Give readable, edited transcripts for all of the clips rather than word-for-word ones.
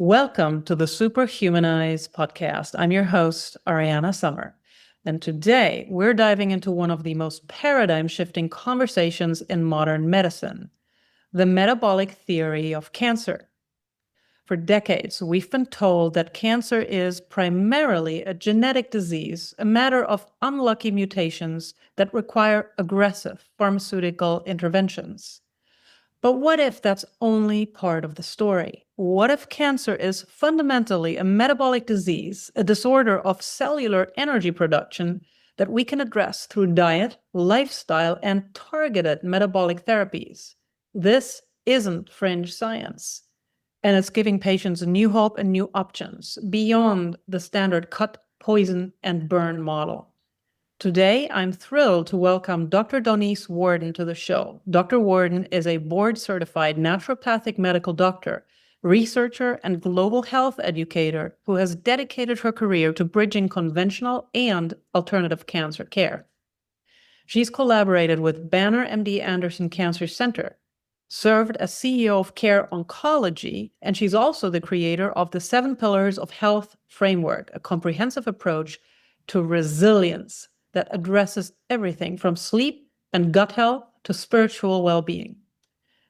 Welcome to the Superhumanize Podcast. I'm your host, Ariane Sommer. And today we're diving into one of the most paradigm-shifting conversations in modern medicine, the metabolic theory of cancer. For decades, we've been told that cancer is primarily a genetic disease, a matter of unlucky mutations that require aggressive pharmaceutical interventions. But what if that's only part of the story? What if cancer is fundamentally a metabolic disease, a disorder of cellular energy production that we can address through diet, lifestyle, and targeted metabolic therapies? This isn't fringe science, and it's giving patients new hope and new options beyond the standard cut, poison, and burn model. Today, I'm thrilled to welcome Dr. Donese Worden to the show. Dr. Worden is a board-certified naturopathic medical doctor, researcher, and global health educator who has dedicated her career to bridging conventional and alternative cancer care. She's collaborated with Banner MD Anderson Cancer Center, served as CEO of Care Oncology, and she's also the creator of the 7 Pillars of Health framework, a comprehensive approach to resilience that addresses everything from sleep and gut health to spiritual well-being.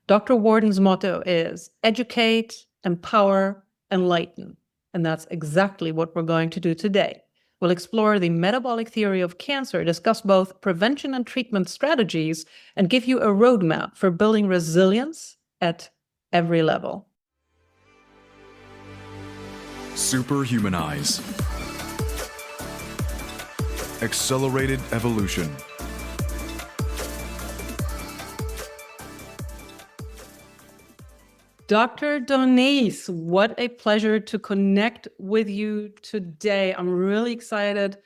Dr. Worden's motto is educate, empower, enlighten. And that's exactly what we're going to do today. We'll explore the metabolic theory of cancer, discuss both prevention and treatment strategies, and give you a roadmap for building resilience at every level. Superhumanize. Accelerated evolution. Dr. Donese, what a pleasure to connect with you today. I'm really excited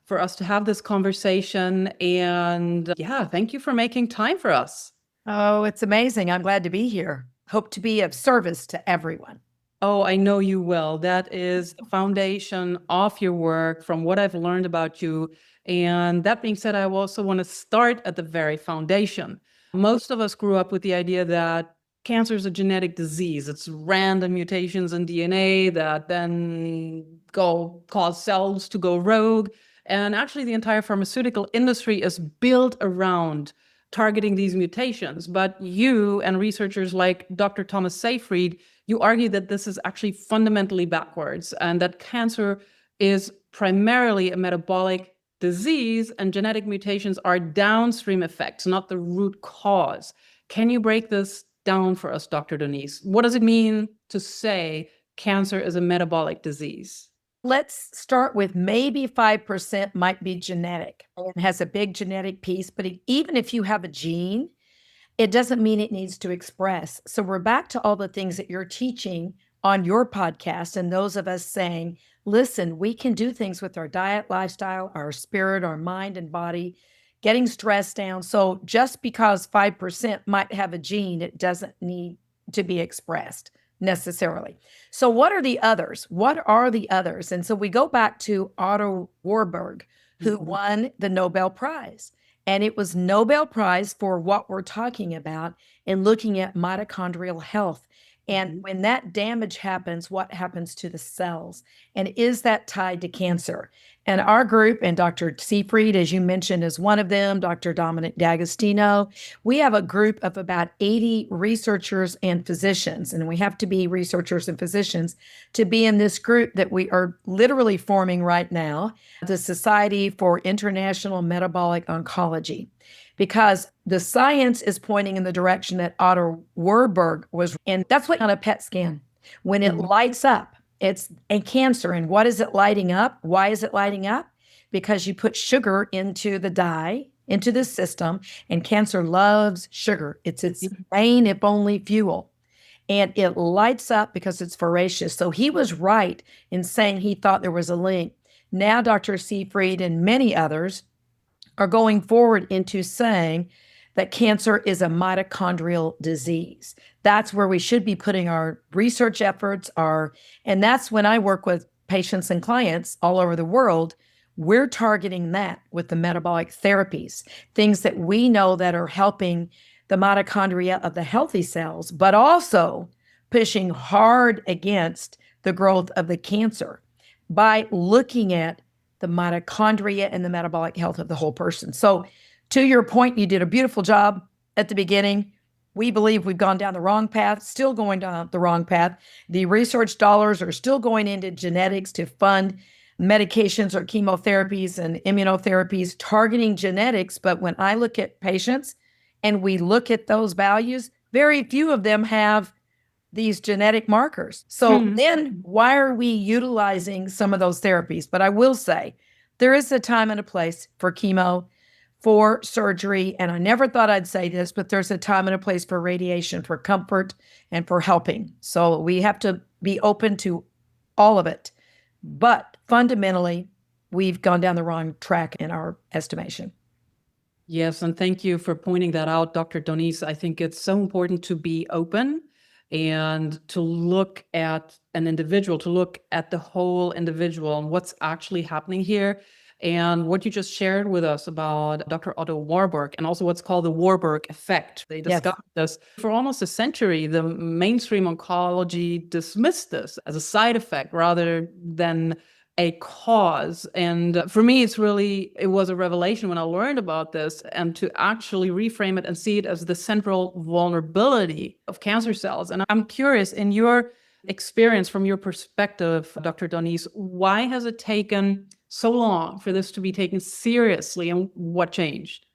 for us to have this conversation. And thank you for making time for us. Oh, it's amazing. I'm glad to be here. Hope to be of service to everyone. Oh, I know you will. That is the foundation of your work from what I've learned about you. And that being said, I also want to start at the very foundation. Most of us grew up with the idea that cancer is a genetic disease. It's random mutations in DNA that then cause cells to go rogue. And actually, the entire pharmaceutical industry is built around targeting these mutations. But you and researchers like Dr. Thomas Seyfried, you argue that this is actually fundamentally backwards and that cancer is primarily a metabolic disease and genetic mutations are downstream effects, not the root cause. Can you break this down for us, Dr. Donese? What does it mean to say cancer is a metabolic disease? Let's start with maybe 5% might be genetic. It has a big genetic piece, but even if you have a gene, it doesn't mean it needs to express. So we're back to all the things that you're teaching on your podcast and those of us saying, listen, we can do things with our diet, lifestyle, our spirit, our mind and body, getting stress down. So just because 5% might have a gene, it doesn't need to be expressed necessarily. So what are the others? What are the others? And so we go back to Otto Warburg, who won the Nobel Prize. And it was Nobel Prize for what we're talking about in looking at mitochondrial health. And when that damage happens, what happens to the cells? And is that tied to cancer? And our group, and Dr. Seyfried, as you mentioned, is one of them, Dr. Dominic D'Agostino, we have a group of about 80 researchers and physicians, and we have to be researchers and physicians to be in this group that we are literally forming right now, the Society for International Metabolic Oncology. Because the science is pointing in the direction that Otto Warburg was, and that's what on a PET scan, when it lights up, it's a cancer. And what is it lighting up? Why is it lighting up? Because you put sugar into the dye, into the system, and cancer loves sugar. It's its main, if only, fuel. And it lights up because it's voracious. So he was right in saying he thought there was a link. Now, Dr. Seyfried and many others are going forward into saying that cancer is a mitochondrial disease. That's where we should be putting our research efforts, and that's when I work with patients and clients all over the world. We're targeting that with the metabolic therapies, things that we know that are helping the mitochondria of the healthy cells, but also pushing hard against the growth of the cancer by looking at the mitochondria and the metabolic health of the whole person. So to your point, you did a beautiful job at the beginning. We believe we've gone down the wrong path, still going down the wrong path. The research dollars are still going into genetics to fund medications or chemotherapies and immunotherapies targeting genetics. But when I look at patients and we look at those values, very few of them have these genetic markers. So then why are we utilizing some of those therapies? But I will say there is a time and a place for chemo, for surgery. And I never thought I'd say this, but there's a time and a place for radiation, for comfort, and for helping. So we have to be open to all of it. But fundamentally, we've gone down the wrong track in our estimation. Yes, and thank you for pointing that out, Dr. Donese. I think it's so important to be open and to look at an individual, to look at the whole individual and what's actually happening here. And what you just shared with us about Dr. Otto Warburg and also what's called the Warburg effect. They discovered this for almost a century. The mainstream oncology dismissed this as a side effect rather than a cause. And for me, it was a revelation when I learned about this, and to actually reframe it and see it as the central vulnerability of cancer cells. And I'm curious, in your experience, from your perspective, Dr. Donese, why has it taken so long for this to be taken seriously, and what changed?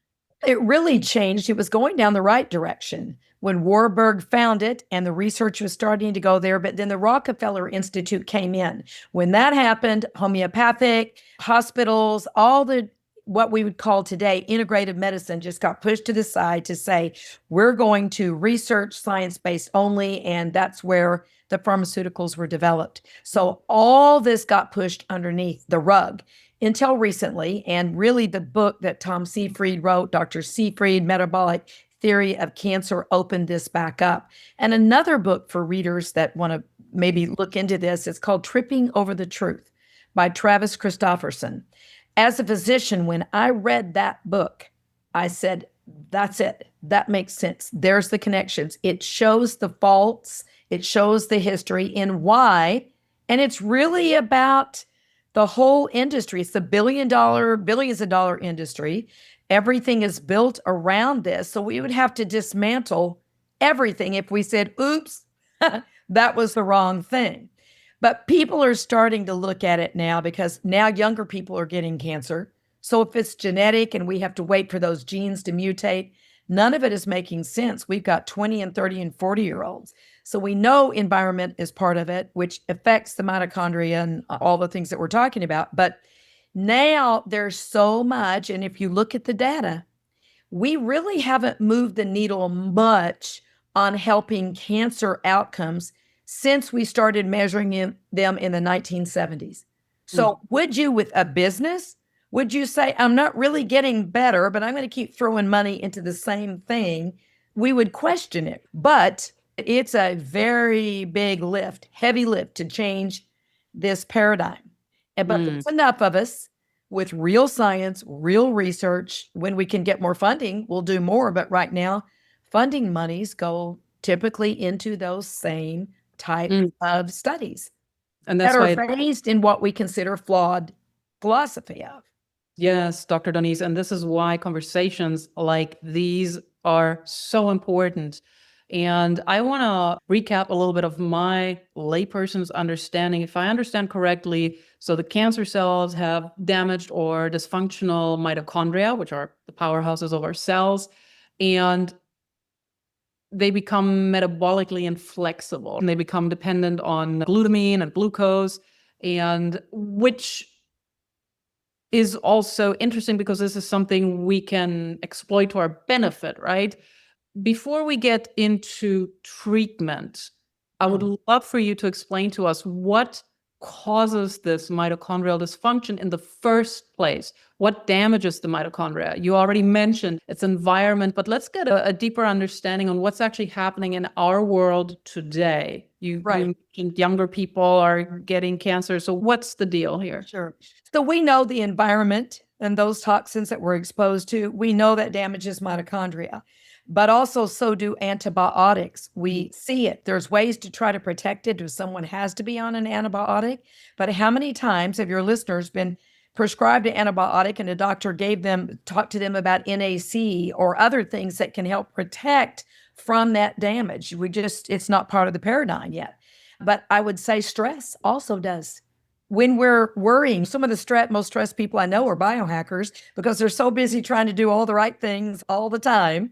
It really changed. It was going down the right direction when Warburg found it and the research was starting to go there. But then the Rockefeller Institute came in. When that happened, homeopathic, hospitals, all the what we would call today integrative medicine just got pushed to the side to say, we're going to research science-based only. And that's where the pharmaceuticals were developed. So all this got pushed underneath the rug until recently. And really the book that Tom Seyfried wrote, Dr. Seyfried, Metabolic Theory of Cancer, opened this back up. And another book for readers that want to maybe look into this, it's called Tripping Over the Truth by Travis Christofferson. As a physician, when I read that book, I said, that's it. That makes sense. There's the connections. It shows the faults. It shows the history and why. And it's really about the whole industry. It's the billions of dollar industry. Everything is built around this. So we would have to dismantle everything if we said, oops, that was the wrong thing. But people are starting to look at it now because now younger people are getting cancer. So if it's genetic and we have to wait for those genes to mutate, none of it is making sense. We've got 20 and 30 and 40-year-olds. So we know environment is part of it, which affects the mitochondria and all the things that we're talking about. But now there's so much. And if you look at the data, we really haven't moved the needle much on helping cancer outcomes since we started measuring them in the 1970s. So would you, with a business, would you say, I'm not really getting better, but I'm going to keep throwing money into the same thing? We would question it. But it's a very big lift, heavy lift to change this paradigm. But there's enough of us with real science, real research. When we can get more funding, we'll do more. But right now, funding monies go typically into those same type of studies And that's that why are based in what we consider flawed philosophy of. Yes, Dr. Donese, and this is why conversations like these are so important. And I want to recap a little bit of my layperson's understanding. If I understand correctly, so the cancer cells have damaged or dysfunctional mitochondria, which are the powerhouses of our cells, and they become metabolically inflexible and they become dependent on glutamine and glucose, and which is also interesting because this is something we can exploit to our benefit, right? Before we get into treatment, I would love for you to explain to us what causes this mitochondrial dysfunction in the first place. What damages the mitochondria? You already mentioned its environment, but let's get a deeper understanding on what's actually happening in our world today. You mentioned younger people are getting cancer. So what's the deal here? Sure. So we know the environment and those toxins that we're exposed to, we know that damages mitochondria. but also so do antibiotics. We see it. There's ways to try to protect it if someone has to be on an antibiotic. But how many times have your listeners been prescribed an antibiotic and a doctor talked to them about NAC or other things that can help protect from that damage? It's not part of the paradigm yet. But I would say stress also does. When we're worrying, some of the most stressed people I know are biohackers because they're so busy trying to do all the right things all the time,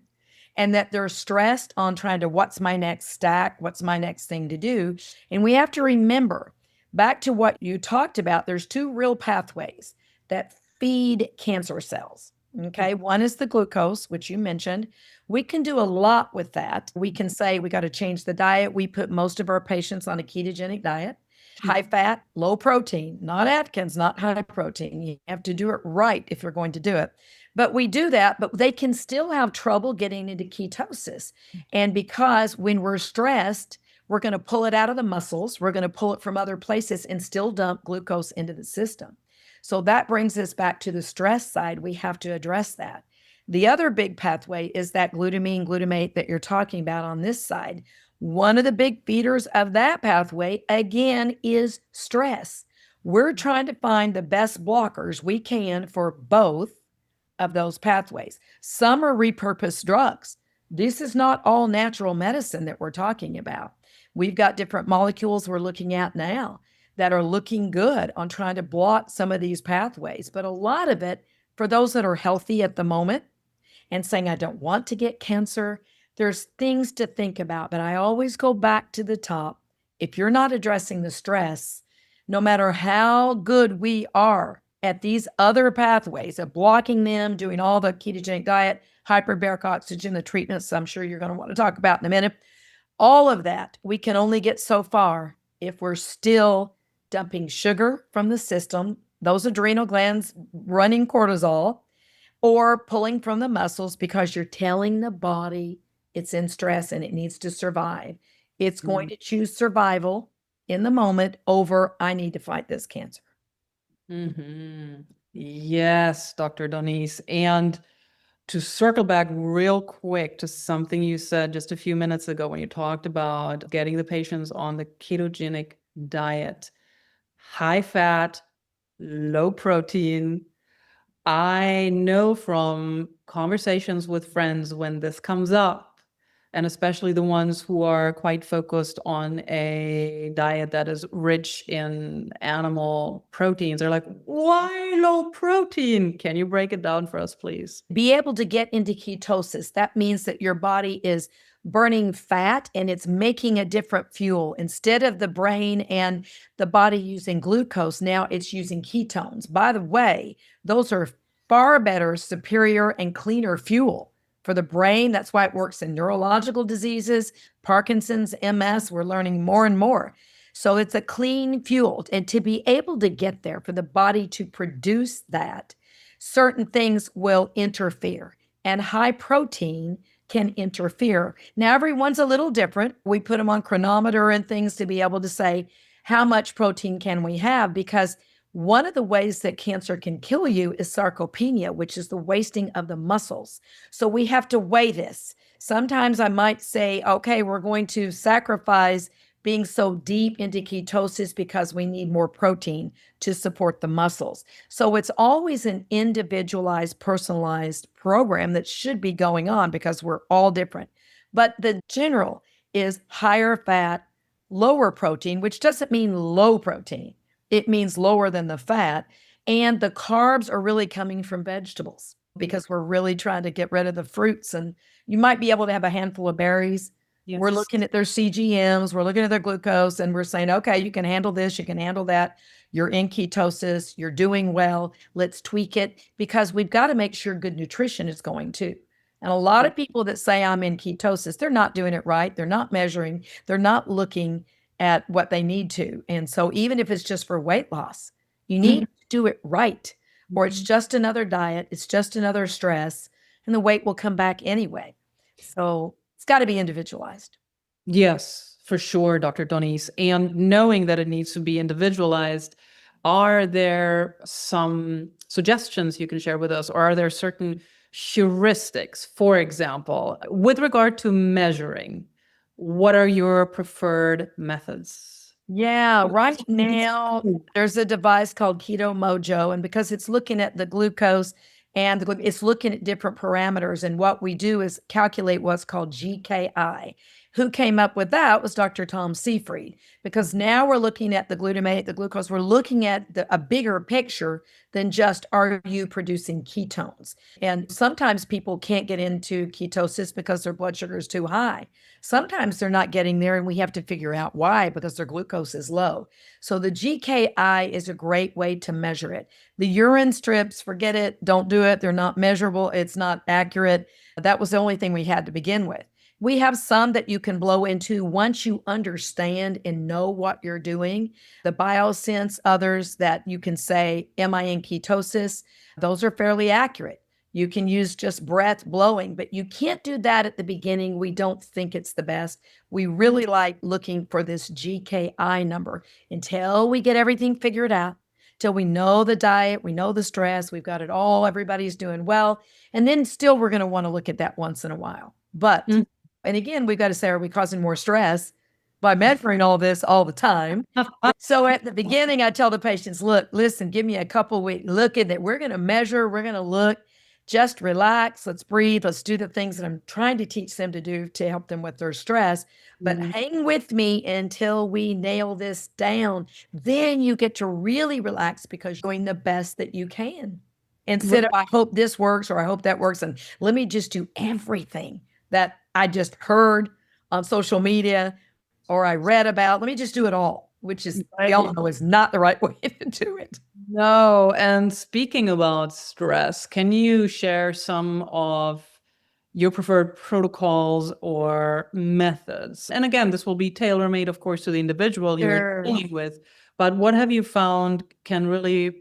and that they're stressed on trying to, what's my next stack? What's my next thing to do? And we have to remember, back to what you talked about, there's two real pathways that feed cancer cells. Okay. One is the glucose, which you mentioned. We can do a lot with that. We can say we got to change the diet. We put most of our patients on a ketogenic diet. High fat, low protein, not Atkins, not high protein. You have to do it right if you're going to do it. But we do that, but they can still have trouble getting into ketosis. And because when we're stressed, we're going to pull it out of the muscles, we're going to pull it from other places and still dump glucose into the system. So that brings us back to the stress side. We have to address that. The other big pathway is that glutamine, glutamate that you're talking about on this side. One of the big feeders of that pathway, again, is stress. We're trying to find the best blockers we can for both of those pathways. Some are repurposed drugs. This is not all natural medicine that we're talking about. We've got different molecules we're looking at now that are looking good on trying to block some of these pathways. But a lot of it, for those that are healthy at the moment and saying, I don't want to get cancer, there's things to think about. But I always go back to the top. If you're not addressing the stress, no matter how good we are at these other pathways of blocking them, doing all the ketogenic diet, hyperbaric oxygen, the treatments I'm sure you're going to want to talk about in a minute, all of that, we can only get so far if we're still dumping sugar from the system, those adrenal glands running cortisol, or pulling from the muscles because you're telling the body it's in stress and it needs to survive. It's going to choose survival in the moment over, I need to fight this cancer. Yes, Dr. Donese. And to circle back real quick to something you said just a few minutes ago when you talked about getting the patients on the ketogenic diet, high fat, low protein. I know from conversations with friends when this comes up, and especially the ones who are quite focused on a diet that is rich in animal proteins, they're like, why low protein? Can you break it down for us, please? Be able to get into ketosis. That means that your body is burning fat and it's making a different fuel. Instead of the brain and the body using glucose, now it's using ketones. By the way, those are far better, superior, and cleaner fuel for the brain. That's why it works in neurological diseases, Parkinson's, MS. We're learning more and more. So it's a clean fuel. And to be able to get there, for the body to produce that, certain things will interfere. And high protein can interfere. Now, everyone's a little different. We put them on chronometer and things to be able to say, how much protein can we have? Because one of the ways that cancer can kill you is sarcopenia, which is the wasting of the muscles. So we have to weigh this. Sometimes I might say, okay, we're going to sacrifice being so deep into ketosis because we need more protein to support the muscles. So it's always an individualized, personalized program that should be going on because we're all different. But the general is higher fat, lower protein, which doesn't mean low protein. It means lower than the fat. And the carbs are really coming from vegetables because we're really trying to get rid of the fruits. And you might be able to have a handful of berries. Yes. We're looking at their CGMs, we're looking at their glucose, and we're saying, okay, you can handle this, you can handle that. You're in ketosis, you're doing well. Let's tweak it because we've got to make sure good nutrition is going too. And a lot of people that say I'm in ketosis, they're not doing it right. They're not measuring. They're not looking at what they need to. And so even if it's just for weight loss, you need to do it right, or it's just another diet, it's just another stress, and the weight will come back anyway. So it's got to be individualized. Yes, for sure, Dr. Donese. And knowing that it needs to be individualized, are there some suggestions you can share with us, or are there certain heuristics, for example, with regard to measuring, what are your preferred methods? Yeah, right now there's a device called Keto-Mojo, and because it's looking at the glucose and it's looking at different parameters, and what we do is calculate what's called GKI. Who came up with that was Dr. Tom Seyfried, because now we're looking at the glutamate, the glucose, we're looking at a bigger picture than just are you producing ketones. And sometimes people can't get into ketosis because their blood sugar is too high. Sometimes they're not getting there, and we have to figure out why, because their glucose is low. So the GKI is a great way to measure it. The urine strips, forget it, don't do it. They're not measurable. It's not accurate. That was the only thing we had to begin with. We have some that you can blow into once you understand and know what you're doing. The BioSense, others that you can say, am I in ketosis? Those are fairly accurate. You can use just breath blowing, but you can't do that at the beginning. We don't think it's the best. We really like looking for this GKI number until we get everything figured out, till we know the diet, we know the stress, we've got it all, everybody's doing well. And then still we're going to want to look at that once in a while. But and again, we've got to say, are we causing more stress by measuring all this all the time? So at the beginning, I tell the patients, look, listen, give me a couple weeks, look at it. We're going to measure, we're going to look, just relax, let's breathe, let's do the things that I'm trying to teach them to do to help them with their stress. But hang with me until we nail this down. Then you get to really relax because you're doing the best that you can. Instead of, I hope this works or I hope that works. And let me just do everything that I just heard on social media or I read about. Let me just do it all, which is, we all know is not the right way to do it. No. And speaking about stress, can you share some of your preferred protocols or methods? And again, this will be tailor-made, of course, to the individual you're dealing with. But what have you found can really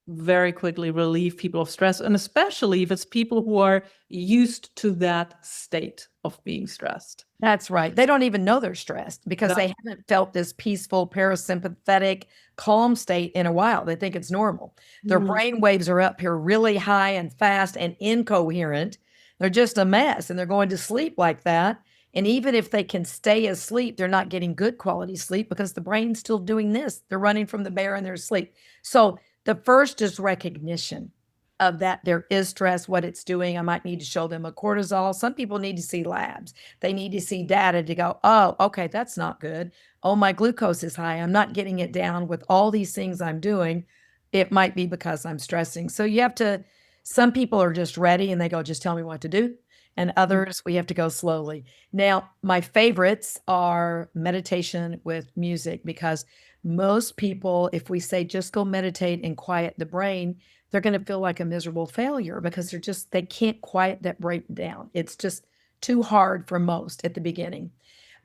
very quickly relieve people of stress, and especially if it's people who are used to that state of being stressed? That's right. They don't even know they're stressed because they haven't felt this peaceful, parasympathetic, calm state in a while. They think it's normal. Their brain waves are up here really high and fast and incoherent. They're just a mess, and they're going to sleep like that. And even if they can stay asleep, they're not getting good quality sleep because the brain's still doing this. They're running from the bear in their sleep. So the first is recognition of that there is stress, what it's doing. I might need to show them a cortisol. Some people need to see labs. They need to see data to go, oh, okay, that's not good. Oh, my glucose is high. I'm not getting it down with all these things I'm doing. It might be because I'm stressing. So you have to, some people are just ready and they go, just tell me what to do. And others, we have to go slowly. Now, my favorites are meditation with music, because most people, if we say just go meditate and quiet the brain, they're going to feel like a miserable failure because they can't quiet that brain down. It's just too hard for most at the beginning.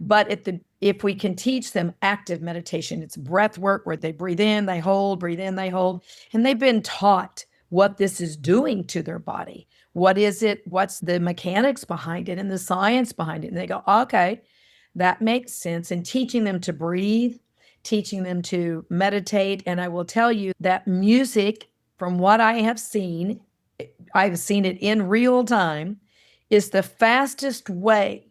But if we can teach them active meditation, it's breath work where they breathe in, they hold, breathe in, they hold, and they've been taught what this is doing to their body. What is it? What's the mechanics behind it and the science behind it? And they go, okay, that makes sense. And teaching them to breathe, teaching them to meditate. And I will tell you that music, from what I have seen, I've seen it in real time, is the fastest way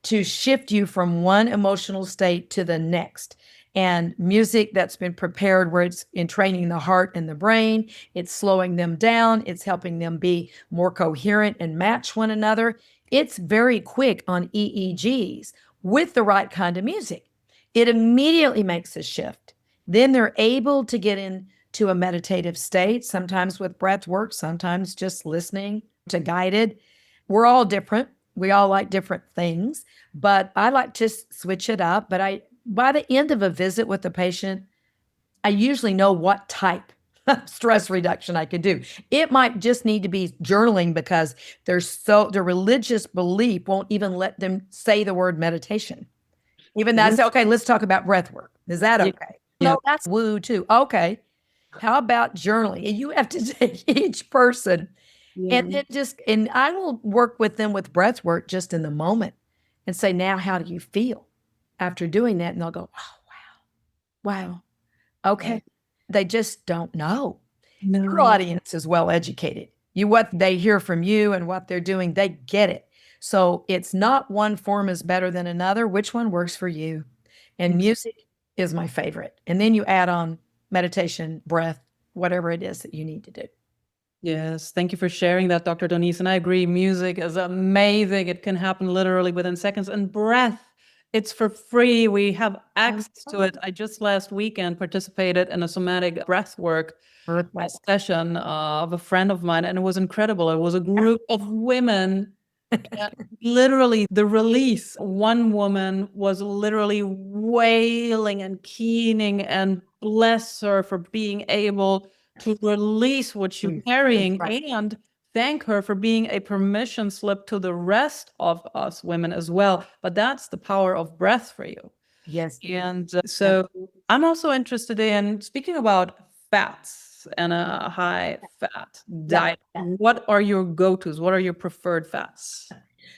to shift you from one emotional state to the next. And music that's been prepared where it's in training the heart and the brain, it's slowing them down, it's helping them be more coherent and match one another. It's very quick on EEGs with the right kind of music. It immediately makes a shift. Then they're able to get into a meditative state, sometimes with breath work, sometimes just listening to guided. We're all different. We all like different things, but I like to switch it up. But by the end of a visit with the patient, I usually know what type of stress reduction I can do. It might just need to be journaling because their religious belief won't even let them say the word meditation. Even that, I say, okay, let's talk about breath work. Is that okay? No, that's woo too. Okay. How about journaling? And you have to take each person and I will work with them with breath work just in the moment and say, now, how do you feel after doing that? And they'll go, oh, wow. Okay. They just don't know. Your audience is well educated. what they hear from you and what they're doing, they get it. So it's not one form is better than another. Which one works for you? And music is my favorite. And then you add on meditation, breath, whatever it is that you need to do. Yes, thank you for sharing that, Dr. Donese. And I agree, music is amazing. It can happen literally within seconds. And breath, it's for free. We have access to it. I just last weekend participated in a somatic breath work session of a friend of mine, and it was incredible. It was a group of women. And literally, the release. One woman was literally wailing and keening, and bless her for being able to release what she's carrying, and thank her for being a permission slip to the rest of us women as well. But that's the power of breath for you. Yes. And so I'm also interested in speaking about fats and a high fat diet. What are your go-tos? What are your preferred fats?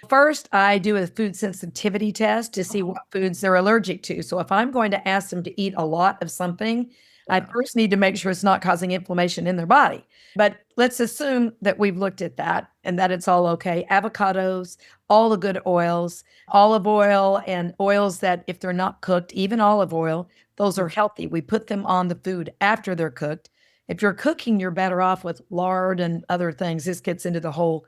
First, I do a food sensitivity test to see what foods they're allergic to. So if I'm going to ask them to eat a lot of something, I first need to make sure it's not causing inflammation in their body. But let's assume that we've looked at that and that it's all okay. Avocados, all the good oils, olive oil, and oils that if they're not cooked, even olive oil, those are healthy. We put them on the food after they're cooked. If you're cooking, you're better off with lard and other things. This gets into the whole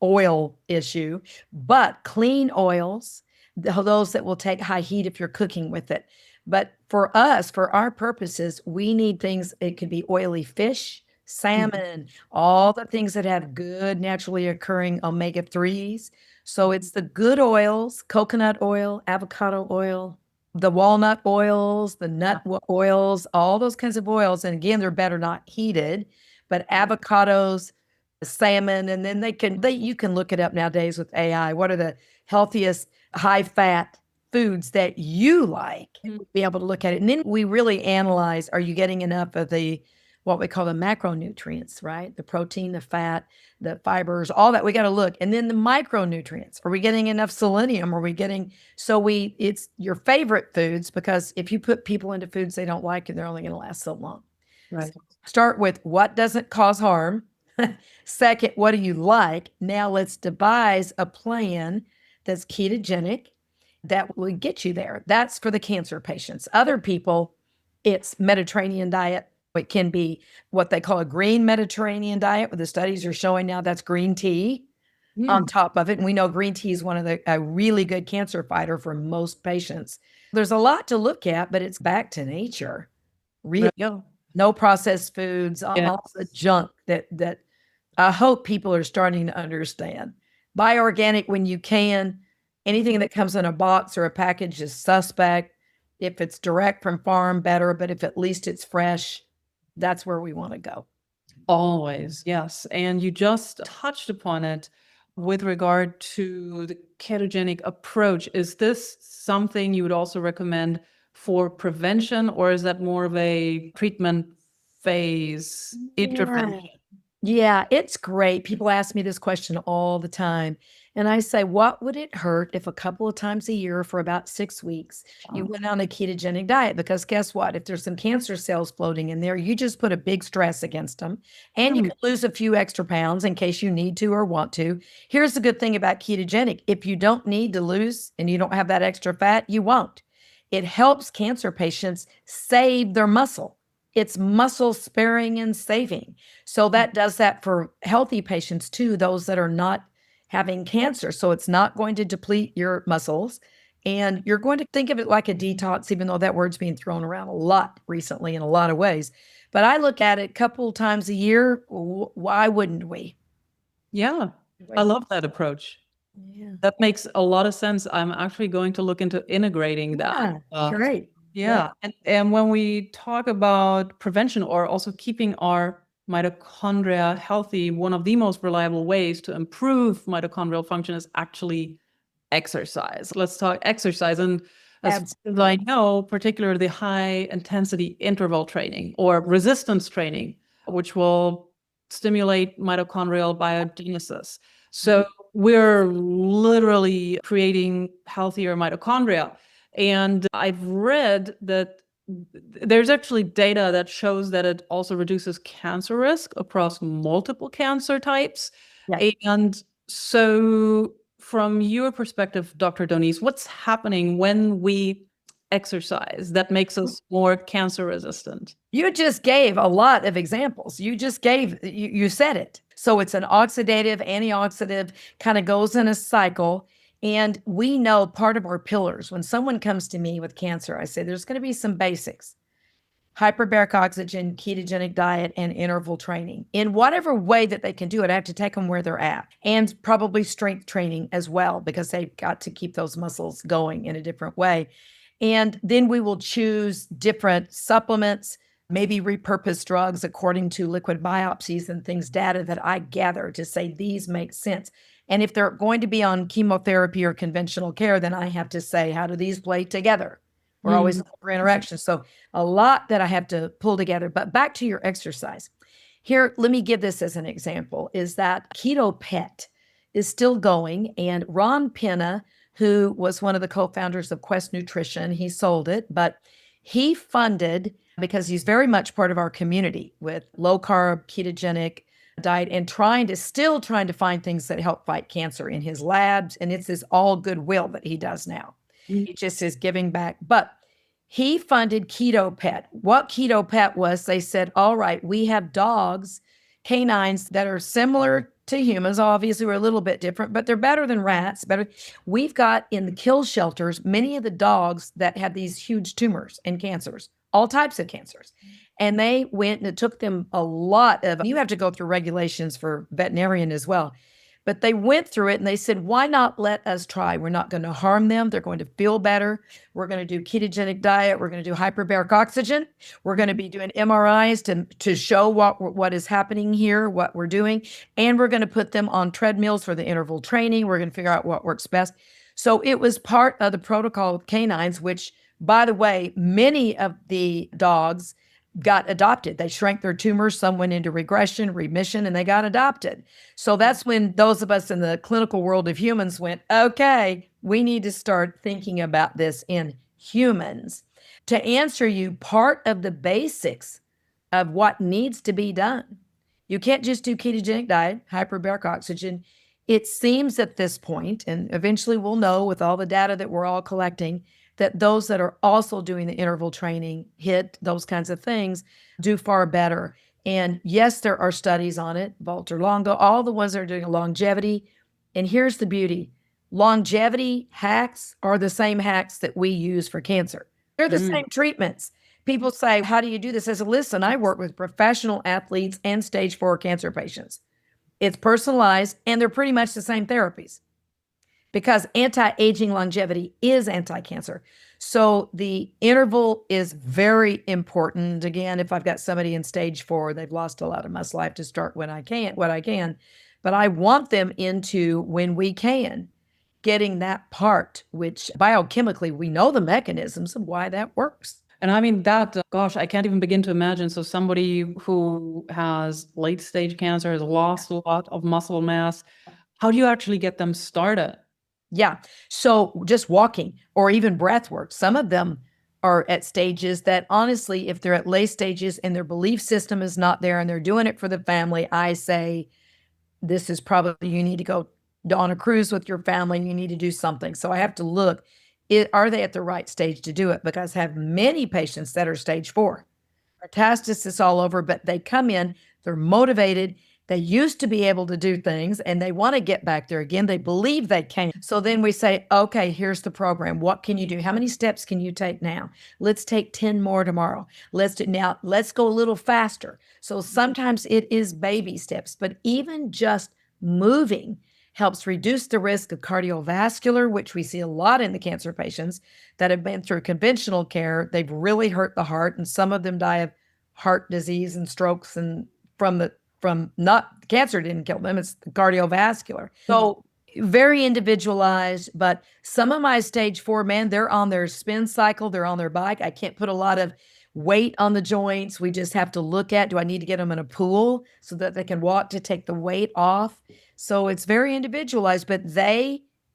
oil issue, but clean oils, those that will take high heat if you're cooking with it. But for us, for our purposes, we need things, it could be oily fish, salmon, all the things that have good naturally occurring omega-3s. So it's the good oils, coconut oil, avocado oil, the walnut oils, the nut oils, all those kinds of oils. And again, they're better not heated, but avocados, salmon, and then you can look it up nowadays with AI. What are the healthiest high fat foods that you like? Be able to look at it. And then we really analyze, are you getting enough of what we call the macronutrients, right? The protein, the fat, the fibers, all that we got to look. And then the micronutrients, are we getting enough selenium? It's your favorite foods, because if you put people into foods they don't like, they're only going to last so long. Right. So start with what doesn't cause harm. Second, what do you like? Now let's devise a plan that's ketogenic that will get you there. That's for the cancer patients. Other people, it's Mediterranean diet. It can be what they call a green Mediterranean diet, where the studies are showing now that's green tea on top of it. And we know green tea is a really good cancer fighter for most patients. There's a lot to look at, but it's back to nature. Really. No processed foods, all the junk that I hope people are starting to understand. Buy organic when you can. Anything that comes in a box or a package is suspect. If it's direct from farm, better, but if at least it's fresh, that's where we want to go. Always, yes. And you just touched upon it with regard to the ketogenic approach. Is this something you would also recommend for prevention, or is that more of a treatment phase intervention? Yeah, it's great. People ask me this question all the time. And I say, what would it hurt if a couple of times a year for about 6 weeks, you went on a ketogenic diet? Because guess what? If there's some cancer cells floating in there, you just put a big stress against them, and you can lose a few extra pounds in case you need to or want to. Here's the good thing about ketogenic. If you don't need to lose and you don't have that extra fat, you won't. It helps cancer patients save their muscle. It's muscle sparing and saving. So that does that for healthy patients too, those that are not having cancer. So it's not going to deplete your muscles, and you're going to think of it like a detox, even though that word's being thrown around a lot recently in a lot of ways. But I look at it a couple times a year. Why wouldn't we? Yeah, I love that approach. Yeah. That makes a lot of sense. I'm actually going to look into integrating that. Great. Yeah. And when we talk about prevention or also keeping our mitochondria healthy, one of the most reliable ways to improve mitochondrial function is actually exercise. Let's talk exercise. And as I know, particularly the high intensity interval training or resistance training, which will stimulate mitochondrial biogenesis. So we're literally creating healthier mitochondria. And I've read that there's actually data that shows that it also reduces cancer risk across multiple cancer types. Yeah. And so from your perspective, Dr. Donese, what's happening when we exercise that makes us more cancer resistant? You just gave a lot of examples. You said it. So it's an oxidative, antioxidant, kind of goes in a cycle. And we know part of our pillars. When someone comes to me with cancer, I say there's going to be some basics: hyperbaric oxygen, ketogenic diet, and interval training. In whatever way that they can do it, I have to take them where they're at. And probably strength training as well, because they've got to keep those muscles going in a different way. And then we will choose different supplements, maybe repurposed drugs according to liquid biopsies and things, data that I gather to say these make sense. And if they're going to be on chemotherapy or conventional care, then I have to say, how do these play together? We're always looking for interaction. So a lot that I have to pull together. But back to your exercise. Here, let me give this as an example, is that Keto Pet is still going. And Ron Penna, who was one of the co-founders of Quest Nutrition, he sold it, but he funded, because he's very much part of our community with low carb, ketogenic diet, and trying to find things that help fight cancer in his labs. And it's his all goodwill that he does now. He just is giving back. But he funded Keto Pet. What Keto Pet was, they said, all right, we have dogs, canines that are similar to humans. Obviously, we're a little bit different, but they're better than rats. Better. We've got in the kill shelters many of the dogs that have these huge tumors and cancers, all types of cancers. And they went, and it took them a lot of, you have to go through regulations for veterinarian as well. But they went through it and they said, why not let us try? We're not going to harm them. They're going to feel better. We're going to do ketogenic diet. We're going to do hyperbaric oxygen. We're going to be doing MRIs to show what is happening here, what we're doing. And we're going to put them on treadmills for the interval training. We're going to figure out what works best. So it was part of the protocol of canines, which, by the way, many of the dogs got adopted. They shrank their tumors. Some went into regression, remission, and they got adopted. So that's when those of us in the clinical world of humans went, okay, we need to start thinking about this in humans. To answer you, part of the basics of what needs to be done, you can't just do ketogenic diet, hyperbaric oxygen. It seems at this point, and eventually we'll know with all the data that we're all collecting, that those that are also doing the interval training, HIIT, those kinds of things, do far better. And yes, there are studies on it, Walter Longo, all the ones that are doing longevity. And here's the beauty. Longevity hacks are the same hacks that we use for cancer. They're the same treatments. People say, how do you do this? I said, listen, I work with professional athletes and stage 4 cancer patients. It's personalized, and they're pretty much the same therapies, because anti-aging longevity is anti-cancer. So the interval is very important. Again, if I've got somebody in stage 4, they've lost a lot of muscle, I have to start what I can. But I want them into, when we can, getting that part, which biochemically, we know the mechanisms of why that works. And I mean that, gosh, I can't even begin to imagine. So somebody who has late stage cancer, has lost a lot of muscle mass, how do you actually get them started? Yeah. So just walking or even breath work. Some of them are at stages that, honestly, if they're at late stages and their belief system is not there and they're doing it for the family, I say, this is probably, you need to go on a cruise with your family and you need to do something. So I have to look, are they at the right stage to do it? Because I have many patients that are stage 4. Metastasis all over, but they come in, they're motivated. They used to be able to do things and they want to get back there again. They believe they can. So then we say, okay, here's the program. What can you do? How many steps can you take now? Let's take 10 more tomorrow. Let's go a little faster. So sometimes it is baby steps, but even just moving helps reduce the risk of cardiovascular, which we see a lot in the cancer patients that have been through conventional care. They've really hurt the heart, and some of them die of heart disease and strokes, and from not cancer didn't kill them, it's cardiovascular. So very individualized, but some of my stage 4, man, they're on their spin cycle, they're on their bike. I can't put a lot of weight on the joints. We just have to look at, do I need to get them in a pool so that they can walk to take the weight off? So it's very individualized, but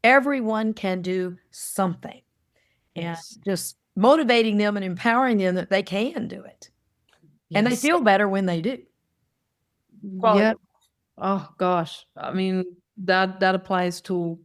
everyone can do something. And just motivating them and empowering them that they can do it. And they Yes. feel better when they do. Yeah. Oh gosh. I mean, that applies to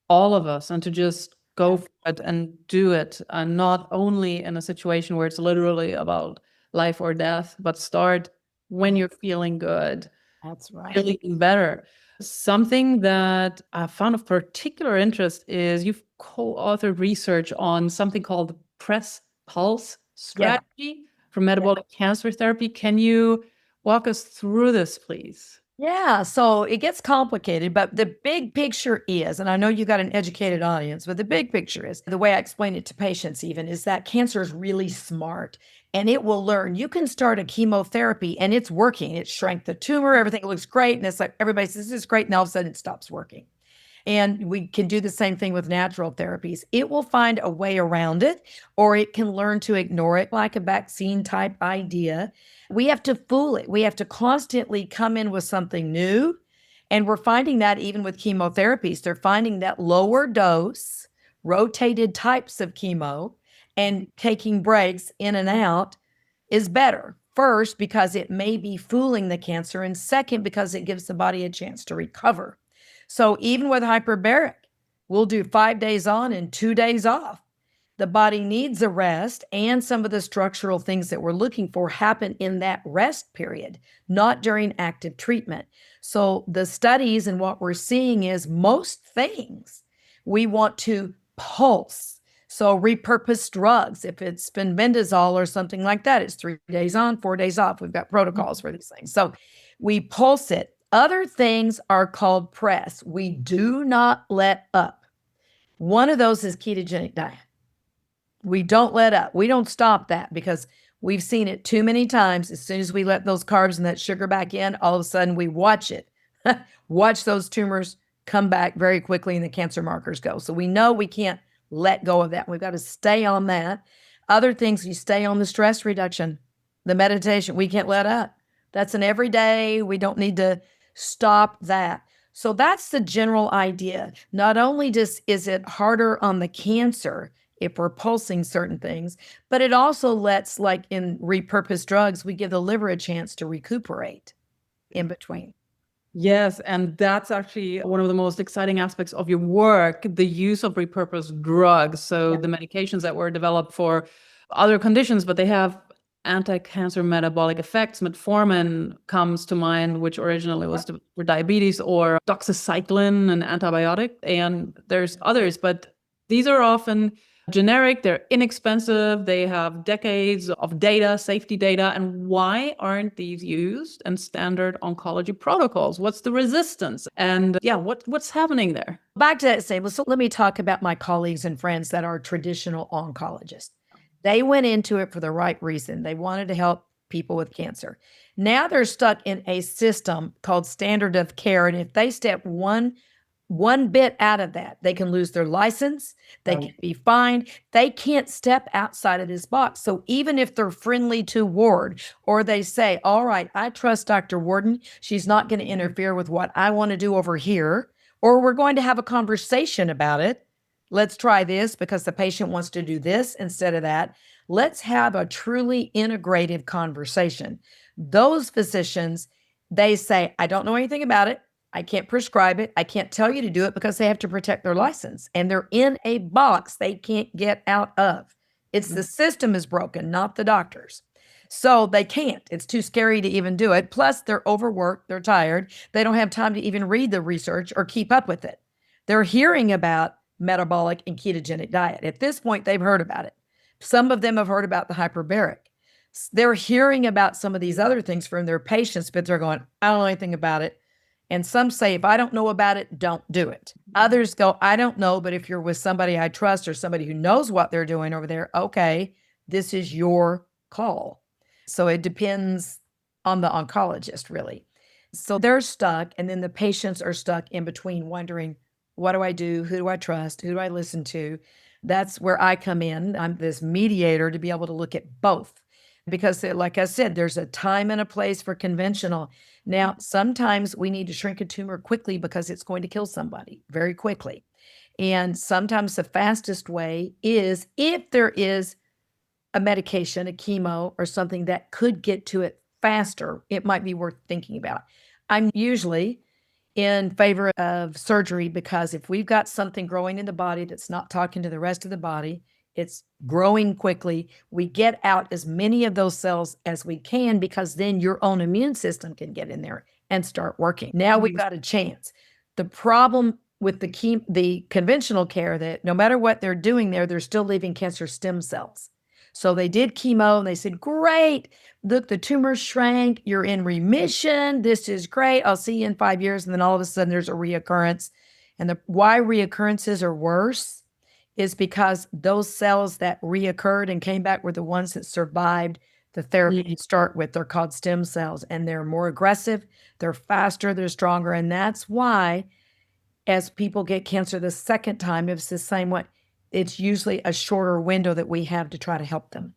all of us, and to just go for it and do it, and not only in a situation where it's literally about life or death, but start when you're feeling good, That's right. feeling better. Something that I found of particular interest is you've co-authored research on something called the press pulse strategy for metabolic cancer therapy. Can you walk us through this, please? Yeah, so it gets complicated, but the big picture is, and I know you got an educated audience, but the big picture is, the way I explain it to patients even, is that cancer is really smart and it will learn. You can start a chemotherapy and it's working. It shrank the tumor, everything looks great. And it's like, everybody says, this is great. And all of a sudden it stops working. And we can do the same thing with natural therapies. It will find a way around it, or it can learn to ignore it, like a vaccine type idea. We have to fool it. We have to constantly come in with something new. And we're finding that even with chemotherapies, they're finding that lower dose, rotated types of chemo, and taking breaks in and out is better. First, because it may be fooling the cancer, and second, because it gives the body a chance to recover. So even with hyperbaric, we'll do 5 days on and 2 days off. The body needs a rest, and some of the structural things that we're looking for happen in that rest period, not during active treatment. So the studies and what we're seeing is most things we want to pulse. So repurposed drugs, if it's bendazole or something like that, it's 3 days on, 4 days off. We've got protocols for these things. So we pulse it. Other things are called press. We do not let up. One of those is ketogenic diet. We don't let up. We don't stop that, because we've seen it too many times. As soon as we let those carbs and that sugar back in, all of a sudden we watch it. Watch those tumors come back very quickly and the cancer markers go. So we know we can't let go of that. We've got to stay on that. Other things, you stay on the stress reduction, the meditation. We can't let up. That's an everyday. We don't need to stop that. So that's the general idea. Not only is it harder on the cancer if we're pulsing certain things, but it also lets, like in repurposed drugs, we give the liver a chance to recuperate in between. Yes, and that's actually one of the most exciting aspects of your work, the use of repurposed drugs. So the medications that were developed for other conditions, but they have anti-cancer metabolic effects. Metformin comes to mind, which originally was for diabetes, or doxycycline, an antibiotic, and there's others, but these are often generic, they're inexpensive, they have decades of data, safety data. And why aren't these used in standard oncology protocols? What's the resistance? And what's happening there? Back to that same, so let me talk about my colleagues and friends that are traditional oncologists. They went into it for the right reason. They wanted to help people with cancer. Now they're stuck in a system called standard of care. And if they step one bit out of that, they can lose their license, they can be fined, they can't step outside of this box. So even if they're friendly to Ward, or they say, all right, I trust Dr. Worden, she's not going to interfere with what I want to do over here, or we're going to have a conversation about it. Let's try this because the patient wants to do this instead of that. Let's have a truly integrative conversation. Those physicians, they say, I don't know anything about it. I can't prescribe it. I can't tell you to do it, because they have to protect their license, and they're in a box they can't get out of. It's the system is broken, not the doctors. So they can't. It's too scary to even do it. Plus, they're overworked. They're tired. They don't have time to even read the research or keep up with it. They're hearing about metabolic and ketogenic diet. At this point, they've heard about it. Some of them have heard about the hyperbaric. They're hearing about some of these other things from their patients, but they're going, I don't know anything about it. And some say, if I don't know about it, don't do it. Others go, I don't know, but if you're with somebody I trust or somebody who knows what they're doing over there, okay, this is your call. So it depends on the oncologist, really. So they're stuck, and then the patients are stuck in between, wondering, what do I do? Who do I trust? Who do I listen to? That's where I come in. I'm this mediator to be able to look at both. Because like I said, there's a time and a place for conventional. Now, sometimes we need to shrink a tumor quickly because it's going to kill somebody very quickly. And sometimes the fastest way is, if there is a medication, a chemo, or something that could get to it faster, it might be worth thinking about. I'm usually in favor of surgery because if we've got something growing in the body that's not talking to the rest of the body, it's growing quickly, we get out as many of those cells as we can because then your own immune system can get in there and start working. Now we've got a chance. The problem with the conventional care that no matter what they're doing there, they're still leaving cancer stem cells. So they did chemo and they said, great, look, the tumor shrank, you're in remission, this is great, I'll see you in 5 years. And then all of a sudden there's a reoccurrence. And why reoccurrences are worse is because those cells that reoccurred and came back were the ones that survived the therapy to start with. They're called stem cells and they're more aggressive, they're faster, they're stronger. And that's why as people get cancer the second time, it's the same way. It's usually a shorter window that we have to try to help them.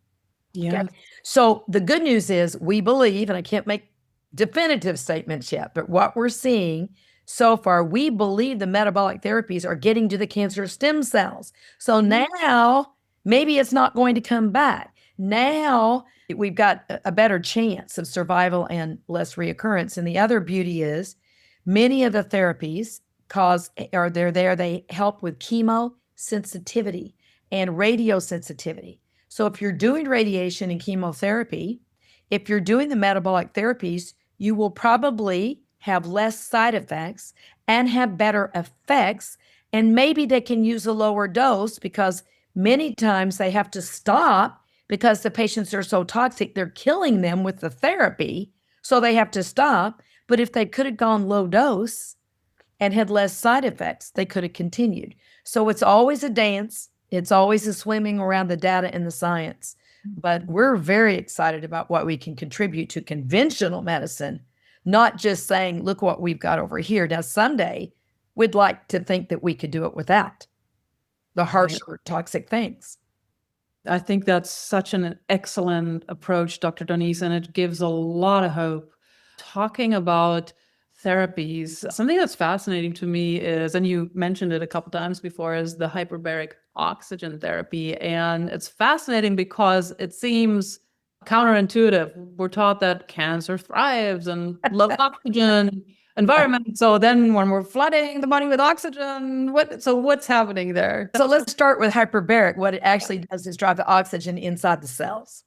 Yeah. Okay? So the good news is we believe, and I can't make definitive statements yet, but what we're seeing so far, we believe the metabolic therapies are getting to the cancer stem cells. So now maybe it's not going to come back. Now we've got a better chance of survival and less reoccurrence. And the other beauty is many of the therapies they help with chemo sensitivity and radiosensitivity. So if you're doing radiation and chemotherapy, if you're doing the metabolic therapies, you will probably have less side effects and have better effects. And maybe they can use a lower dose because many times they have to stop because the patients are so toxic, they're killing them with the therapy. So they have to stop. But if they could have gone low dose and had less side effects, they could have continued. So it's always a dance. It's always a swimming around the data and the science. But we're very excited about what we can contribute to conventional medicine, not just saying, look what we've got over here. Now, someday we'd like to think that we could do it without the harsher toxic things. I think that's such an excellent approach, Dr. Donese, and it gives a lot of hope. Talking about therapies, something that's fascinating to me is, and you mentioned it a couple times before, is the hyperbaric oxygen therapy. And it's fascinating because it seems counterintuitive. We're taught that cancer thrives in low oxygen environment. So then when we're flooding the body with oxygen, what's happening there? So let's start with hyperbaric. What it actually does is drive the oxygen inside the cells.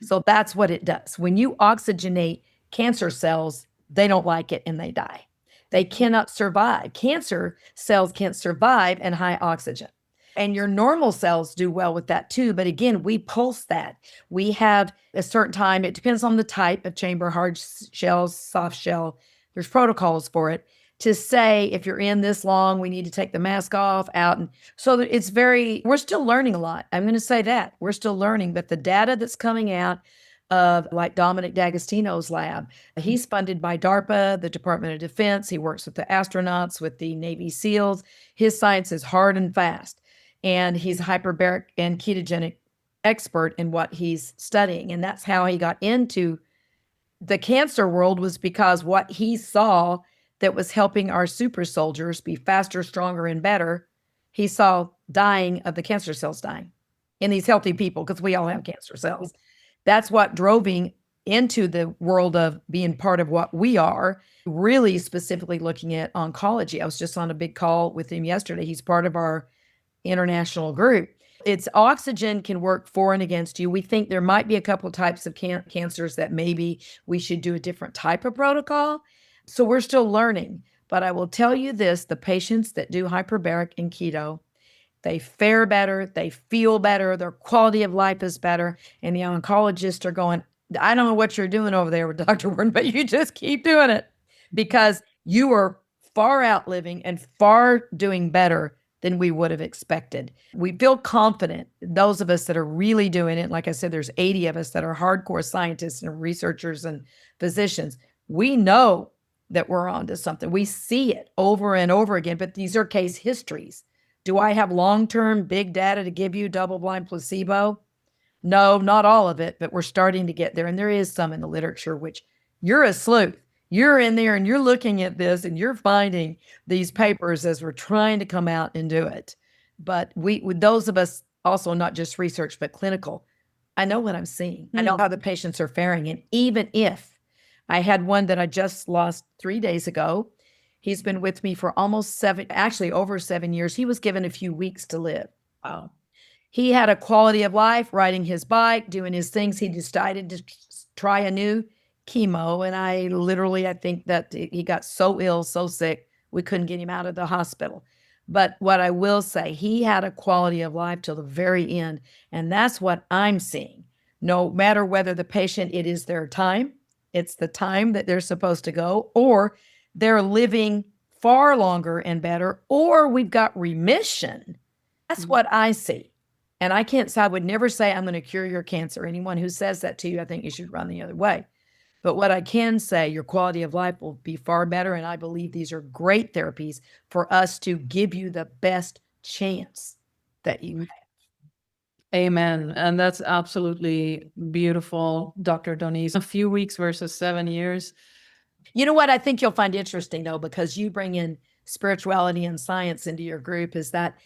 So that's what it does. When you oxygenate cancer cells, they don't like it and they die. They cannot survive. Cancer cells can't survive in high oxygen. And your normal cells do well with that too. But again, we pulse that. We have a certain time. It depends on the type of chamber, hard shells, soft shell. There's protocols for it to say, if you're in this long, we need to take the mask off out. And so we're still learning a lot. I'm going to say that we're still learning, but the data that's coming out of like Dominic D'Agostino's lab, he's funded by DARPA, the Department of Defense. He works with the astronauts, with the Navy SEALs. His science is hard and fast. And he's a hyperbaric and ketogenic expert in what he's studying. And that's how he got into the cancer world, was because what he saw that was helping our super soldiers be faster, stronger, and better, he saw dying of the cancer cells dying in these healthy people, because we all have cancer cells. That's what drove him into the world of being part of what we are, really specifically looking at oncology. I was just on a big call with him yesterday. He's part of our international group. It's oxygen can work for and against you. We think there might be a couple of types of cancers that maybe we should do a different type of protocol. So we're still learning. But I will tell you this, the patients that do hyperbaric and keto, they fare better, they feel better, their quality of life is better. And the oncologists are going, I don't know what you're doing over there with Dr. Worden, but you just keep doing it, because you are far outliving and far doing better than we would have expected. We feel confident, those of us that are really doing it. Like I said, there's 80 of us that are hardcore scientists and researchers and physicians. We know that we're onto something. We see it over and over again, but these are case histories. Do I have long-term big data to give you, double-blind placebo? No, not all of it, but we're starting to get there. And there is some in the literature, which you're a sleuth. You're in there and you're looking at this and you're finding these papers as we're trying to come out and do it. But with those of us also, not just research, but clinical, I know what I'm seeing. I know how the patients are faring. And even if I had one that I just lost 3 days ago, he's been with me for almost over 7 years. He was given a few weeks to live. Wow. He had a quality of life, riding his bike, doing his things. He decided to try a new chemo. And I think that he got so ill, so sick, we couldn't get him out of the hospital. But what I will say, he had a quality of life till the very end. And that's what I'm seeing. No matter whether the patient, it is their time, it's the time that they're supposed to go, or they're living far longer and better, or we've got remission. That's what I see. And I would never say I'm going to cure your cancer. Anyone who says that to you, I think you should run the other way. But what I can say, your quality of life will be far better. And I believe these are great therapies for us to give you the best chance that you have. Amen. And that's absolutely beautiful, Dr. Donese. A few weeks versus 7 years. You know what I think you'll find interesting, though, because you bring in spirituality and science into your group, is that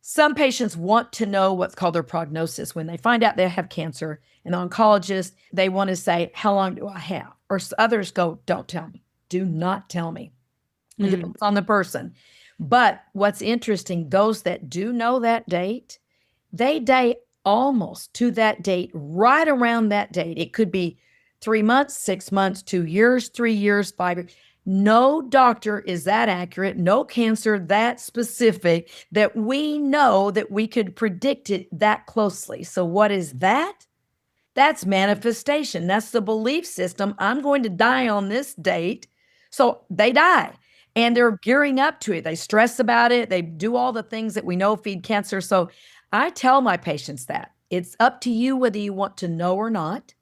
some patients want to know what's called their prognosis. When they find out they have cancer, and the oncologist, they want to say, how long do I have? Or others go, don't tell me. Do not tell me. It depends on the person. But what's interesting, those that do know that date, they die almost to that date, right around that date. It could be 3 months, 6 months, 2 years, 3 years, 5 years. No doctor is that accurate, no cancer that specific that we know that we could predict it that closely. So what is that? That's manifestation. That's the belief system. I'm going to die on this date. So they die and they're gearing up to it. They stress about it. They do all the things that we know feed cancer. So I tell my patients that it's up to you whether you want to know or not.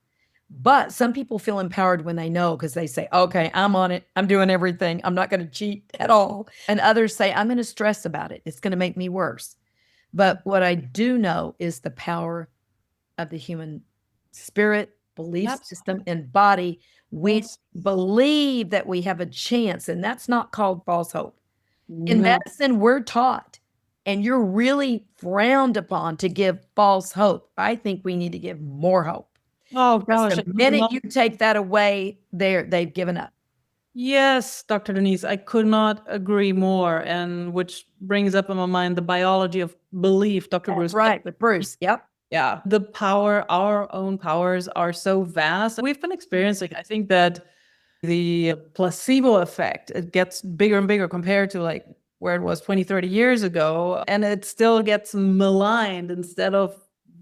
But some people feel empowered when they know, because they say, okay, I'm on it. I'm doing everything. I'm not going to cheat at all. And others say, I'm going to stress about it. It's going to make me worse. But what I do know is the power of the human spirit, belief system, and body. We believe that we have a chance, and that's not called false hope. In medicine, we're taught, and you're really frowned upon to give false hope. I think we need to give more hope. Oh, gosh. The minute you take that away, they've given up. Yes, Dr. Donese, I could not agree more. And which brings up in my mind the biology of belief, Dr. Bruce. Right, with Bruce. Yep. Yeah. The power, our own powers are so vast. We've been experiencing, I think that the placebo effect, it gets bigger and bigger compared to like where it was 20, 30 years ago. And it still gets maligned instead of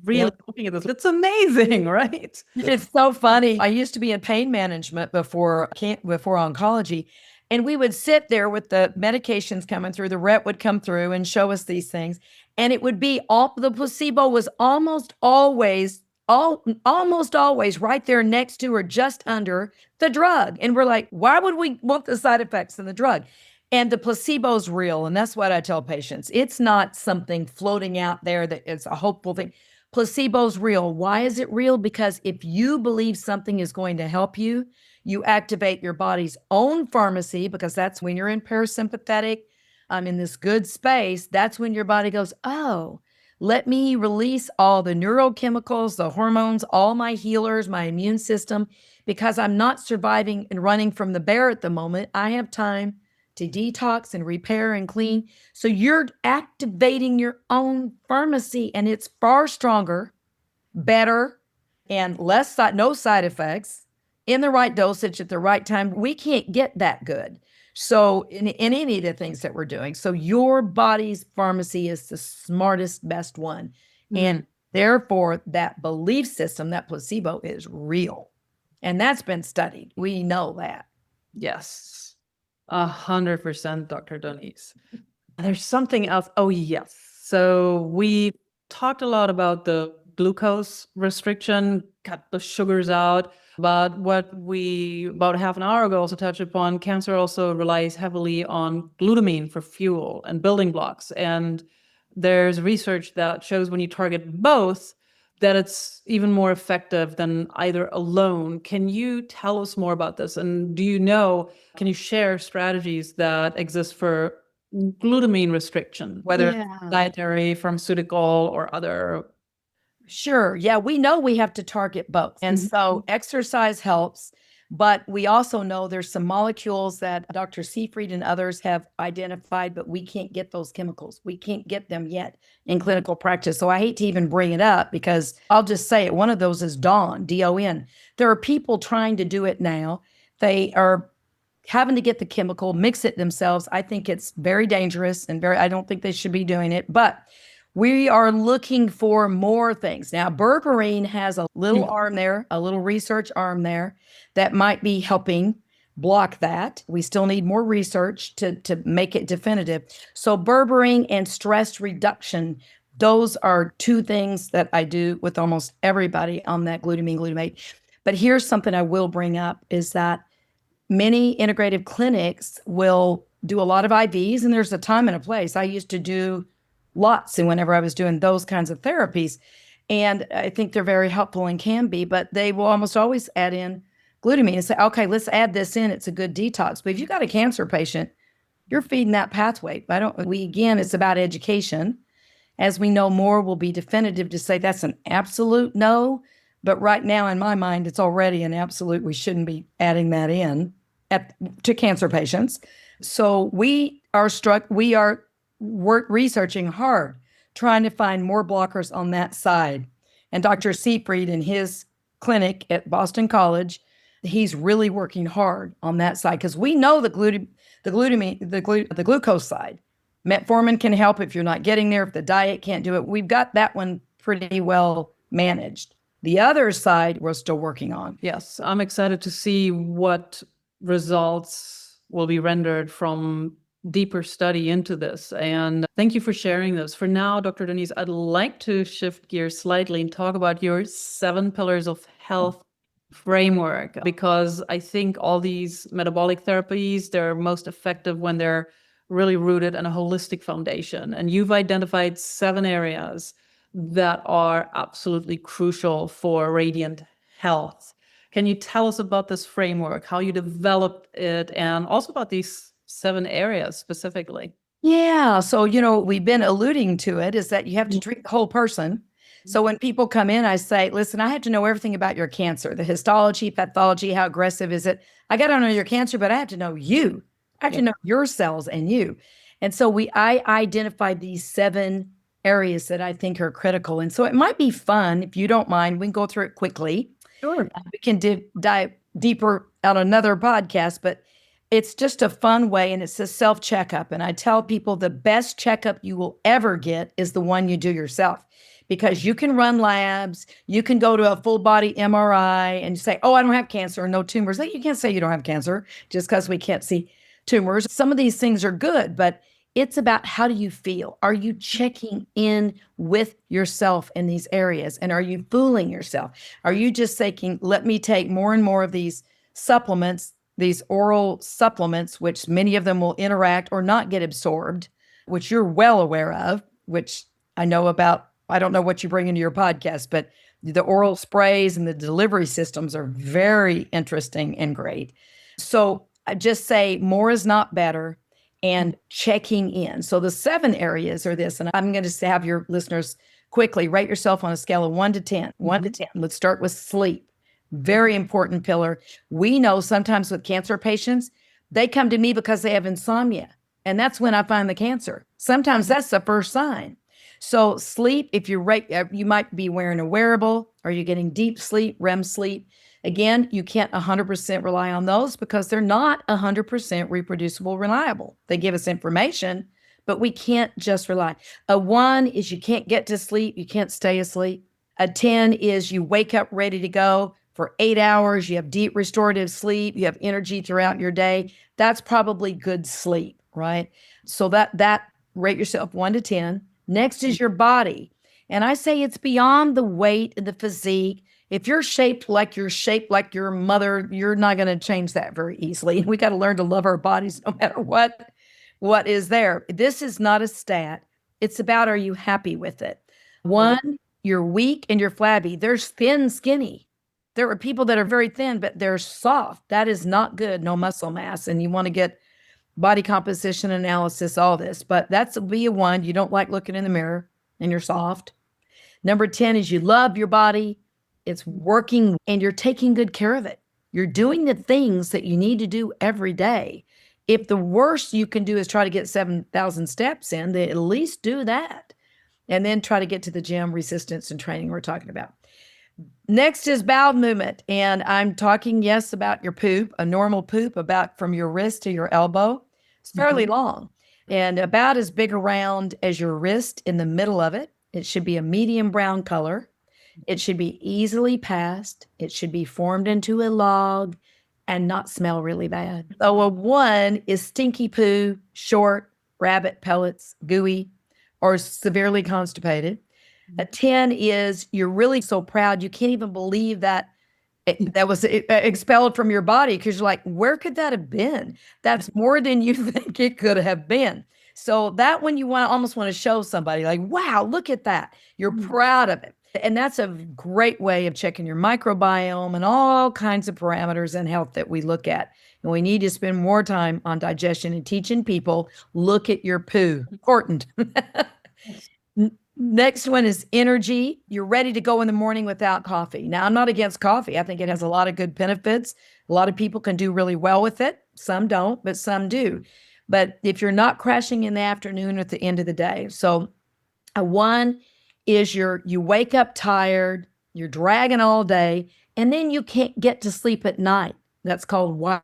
really looking at this. It's amazing, right? It's so funny. I used to be in pain management before oncology, and we would sit there with the medications coming through. The rep would come through and show us these things, and it would be the placebo was almost always right there next to or just under the drug. And we're like, why would we want the side effects in the drug? And the placebo's real, and that's what I tell patients. It's not something floating out there that it's a hopeful thing. Placebo's real. Why is it real? Because if you believe something is going to help you, you activate your body's own pharmacy, because that's when you're in parasympathetic, in this good space. That's when your body goes, oh, let me release all the neurochemicals, the hormones, all my healers, my immune system, because I'm not surviving and running from the bear at the moment. I have time to detox and repair and clean. So you're activating your own pharmacy, and it's far stronger, better, and no side effects, in the right dosage at the right time. We can't get that good. So in any of the things that we're doing. So your body's pharmacy is the smartest, best one. And therefore that belief system, that placebo, is real. And that's been studied. We know that. Yes. 100%, Dr. Donese. There's something else. Oh, yes. So we talked a lot about the glucose restriction, cut the sugars out. But what we, about half an hour ago, also touched upon, cancer also relies heavily on glutamine for fuel and building blocks. And there's research that shows when you target both, that it's even more effective than either alone. Can you tell us more about this? And can you share strategies that exist for glutamine restriction, whether it's dietary, pharmaceutical, or other? Sure. Yeah, we know we have to target both. And so exercise helps, but we also know there's some molecules that Dr. Seyfried and others have identified, but we can't get those chemicals. We can't get them yet in clinical practice. So I hate to even bring it up because I'll just say it. One of those is DON, D-O-N. There are people trying to do it now. They are having to get the chemical, mix it themselves. I think it's very dangerous and I don't think they should be doing it, but we are looking for more things. Now, berberine has a little arm there, a little research arm there that might be helping block that. We still need more research to make it definitive. So berberine and stress reduction, those are two things that I do with almost everybody on that glutamate. But here's something I will bring up is that many integrative clinics will do a lot of IVs, and there's a time and a place. I used to do lots and whenever I was doing those kinds of therapies. And I think they're very helpful and can be, but they will almost always add in glutamine and say, okay, let's add this in. It's a good detox. But if you've got a cancer patient, you're feeding that pathway. Again, it's about education. As we know more, will be definitive to say that's an absolute no. But right now, in my mind, it's already an absolute. We shouldn't be adding that in to cancer patients. So we are researching hard, trying to find more blockers on that side. And Dr. Seyfried in his clinic at Boston College, he's really working hard on that side because we know the glucose side. Metformin can help if you're not getting there, if the diet can't do it. We've got that one pretty well managed. The other side we're still working on. Yes, I'm excited to see what results will be rendered from deeper study into this. And thank you for sharing this. For now, Dr. Donese, I'd like to shift gears slightly and talk about your 7 pillars of health framework, because I think all these metabolic therapies, they're most effective when they're really rooted in a holistic foundation. And you've identified 7 areas that are absolutely crucial for radiant health. Can you tell us about this framework, how you developed it, and also about these 7 areas specifically? Yeah. So, we've been alluding to it, is that you have to treat the whole person. So when people come in, I say, listen, I have to know everything about your cancer, the histology, pathology, how aggressive is it? I got to know your cancer, but I have to know you. I have to know your cells and you. And so I identified these 7 areas that I think are critical. And so it might be fun, if you don't mind, we can go through it quickly. Sure. We can dive deeper on another podcast, but it's just a fun way, and it's a self-checkup. And I tell people the best checkup you will ever get is the one you do yourself, because you can run labs, you can go to a full body MRI and say, oh, I don't have cancer, no tumors. You can't say you don't have cancer just because we can't see tumors. Some of these things are good, but it's about how do you feel? Are you checking in with yourself in these areas? And are you fooling yourself? Are you just thinking, let me take more and more of these supplements, these oral supplements, which many of them will interact or not get absorbed, which you're well aware of, which I know about. I don't know what you bring into your podcast, but the oral sprays and the delivery systems are very interesting and great. So I just say more is not better, and checking in. So the 7 areas are this, and I'm going to have your listeners quickly rate yourself on a scale of 1 to 10. 1 to 10. Let's start with sleep. Very important pillar. We know sometimes with cancer patients, they come to me because they have insomnia, and that's when I find the cancer. Sometimes that's the first sign. So sleep, if you might be wearing a wearable. Are you getting deep sleep, REM sleep? Again, you can't 100% rely on those because they're not 100% reproducible, reliable. They give us information, but we can't just rely. A 1 is you can't get to sleep, you can't stay asleep. A 10 is you wake up ready to go for 8 hours, you have deep restorative sleep, you have energy throughout your day. That's probably good sleep, right? So that rate yourself 1 to 10. Next is your body. And I say it's beyond the weight and the physique. If you're shaped like your mother, you're not going to change that very easily. We got to learn to love our bodies no matter what is there. This is not a stat. It's about, are you happy with it? 1, you're weak and you're flabby. There's thin, skinny. There are people that are very thin, but they're soft. That is not good. No muscle mass. And you want to get body composition analysis, all this. But that's be a 1. You don't like looking in the mirror and you're soft. Number 10 is you love your body. It's working and you're taking good care of it. You're doing the things that you need to do every day. If the worst you can do is try to get 7,000 steps in, then at least do that. And then try to get to the gym, resistance, and training we're talking about. Next is bowel movement. And I'm talking, yes, about your poop, a normal poop about from your wrist to your elbow. It's fairly long and about as big around as your wrist in the middle of it. It should be a medium brown color. It should be easily passed. It should be formed into a log and not smell really bad. So a 1 is stinky poo, short, rabbit pellets, gooey, or severely constipated. A 10 is you're really so proud you can't even believe that that was expelled from your body because you're like, where could that have been? That's more than you think it could have been. So that one you almost want to show somebody like, wow, look at that. You're proud of it. And that's a great way of checking your microbiome and all kinds of parameters in health that we look at. And we need to spend more time on digestion and teaching people, look at your poo. Important. Next one is energy. You're ready to go in the morning without coffee. Now, I'm not against coffee. I think it has a lot of good benefits. A lot of people can do really well with it. Some don't, but some do. But if you're not crashing in the afternoon or at the end of the day. So a 1 is you wake up tired, you're dragging all day, and then you can't get to sleep at night. That's called wired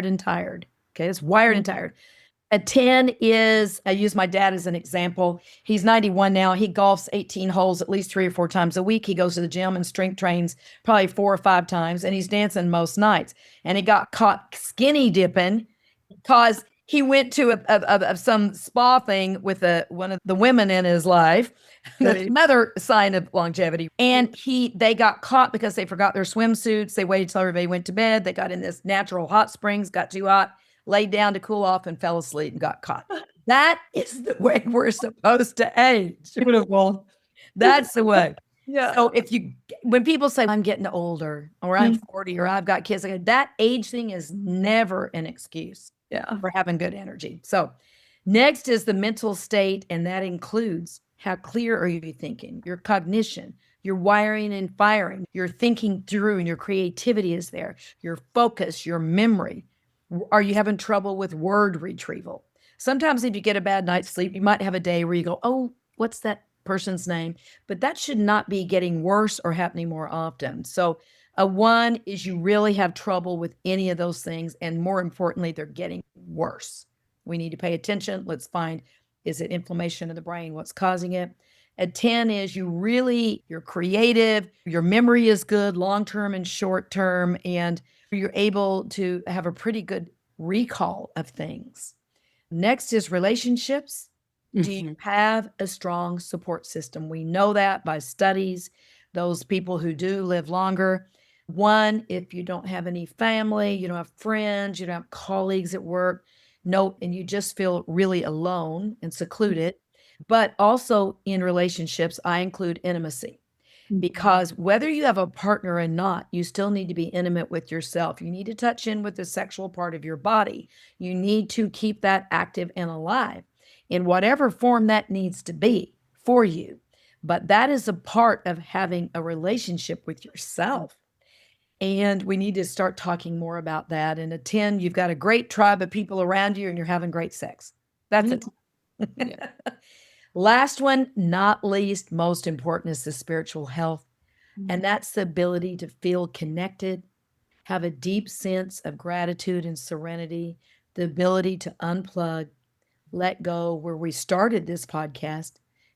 and tired. Okay, it's wired and tired. A 10 is, I use my dad as an example. He's 91 now. He golfs 18 holes at least 3 or 4 times a week. He goes to the gym and strength trains probably 4 or 5 times, and he's dancing most nights. And he got caught skinny dipping because he went to some spa thing with one of the women in his life. That's another sign of longevity. And they got caught because they forgot their swimsuits. They waited till everybody went to bed. They got in this natural hot springs, got too hot, laid down to cool off and fell asleep and got caught. That is the way we're supposed to age. Beautiful. That's the way. Yeah. So when people say I'm getting older or I'm 40 or I've got kids, that age thing is never an excuse for having good energy. So next is the mental state. And that includes how clear are you thinking, your cognition, your wiring and firing, your thinking through and your creativity is there, your focus, your memory. Are you having trouble with word retrieval? Sometimes if you get a bad night's sleep, you might have a day where you go, oh, what's that person's name? But that should not be getting worse or happening more often. So a 1 is you really have trouble with any of those things. And more importantly, they're getting worse. We need to pay attention. Let's find, is it inflammation of the brain? What's causing it? A 10 is you're creative. Your memory is good, long-term and short-term. And you're able to have a pretty good recall of things. Next is relationships. Do you have a strong support system? We know that by studies, those people who do live longer. 1, if you don't have any family, you don't have friends, you don't have colleagues at work, and you just feel really alone and secluded. But also in relationships, I include intimacy. Because whether you have a partner or not, you still need to be intimate with yourself. You need to touch in with the sexual part of your body. You need to keep that active and alive in whatever form that needs to be for you. But that is a part of having a relationship with yourself. And we need to start talking more about that. And a 10, you've got a great tribe of people around you and you're having great sex. That's it. Last one, not least, most important is the spiritual health. And that's the ability to feel connected, have a deep sense of gratitude and serenity, the ability to unplug, let go, where we started this podcast,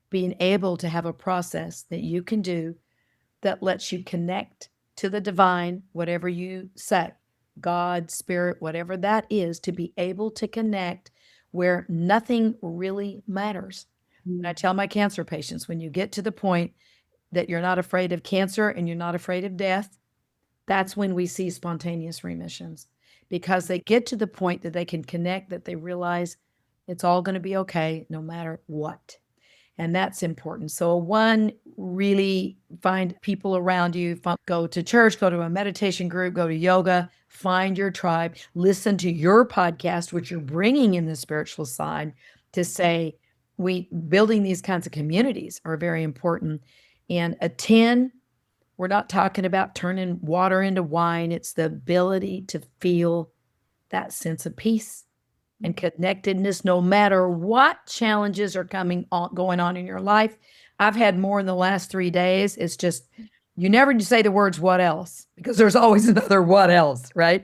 being able to have a process that you can do that lets you connect to the divine, whatever you say, God, spirit, whatever that is, to be able to connect where nothing really matters. And I tell my cancer patients, when you get to the point that you're not afraid of cancer and you're not afraid of death, that's when we see spontaneous remissions, because they get to the point that they can connect, that they realize it's all going to be okay no matter what. And that's important. So 1, really find people around you, go to church, go to a meditation group, go to yoga, find your tribe, listen to your podcast, which you're bringing in the spiritual side to say, building these kinds of communities are very important. And a 10, we're not talking about turning water into wine. It's the ability to feel that sense of peace and connectedness, no matter what challenges are going on in your life. I've had more in the last 3 days. It's just, you never say the words, what else? Because there's always another what else, right?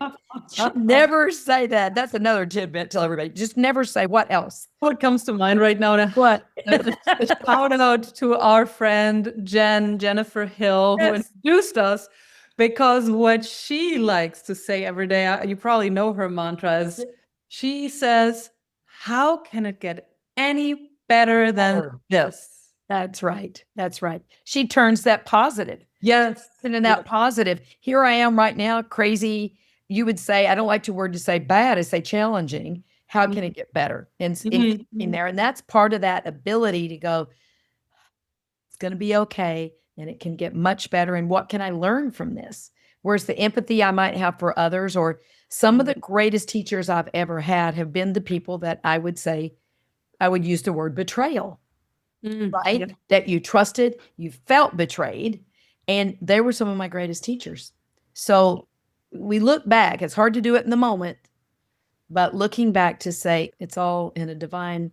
Never say that. That's another tidbit. Tell everybody, just never say what else. What comes to mind right now? What? Shout out to our friend Jennifer Hill, who Yes. introduced us, because what she likes to say every day, you probably know her mantra, is she says, how can it get any better than this? That's right. That's right. She turns that positive. Yes. And in that positive, here I am right now, crazy. You would say, I don't like the word to say bad, I say challenging. How can it get better? And in there. And that's part of that ability to go, it's going to be okay. And it can get much better. And what can I learn from this? Whereas the empathy I might have for others, or some of the greatest teachers I've ever had have been the people that I would say, I would use the word betrayal. Right? Yep. That you trusted, you felt betrayed, and they were some of my greatest teachers. So we look back, it's hard to do it in the moment, but looking back to say it's all in a divine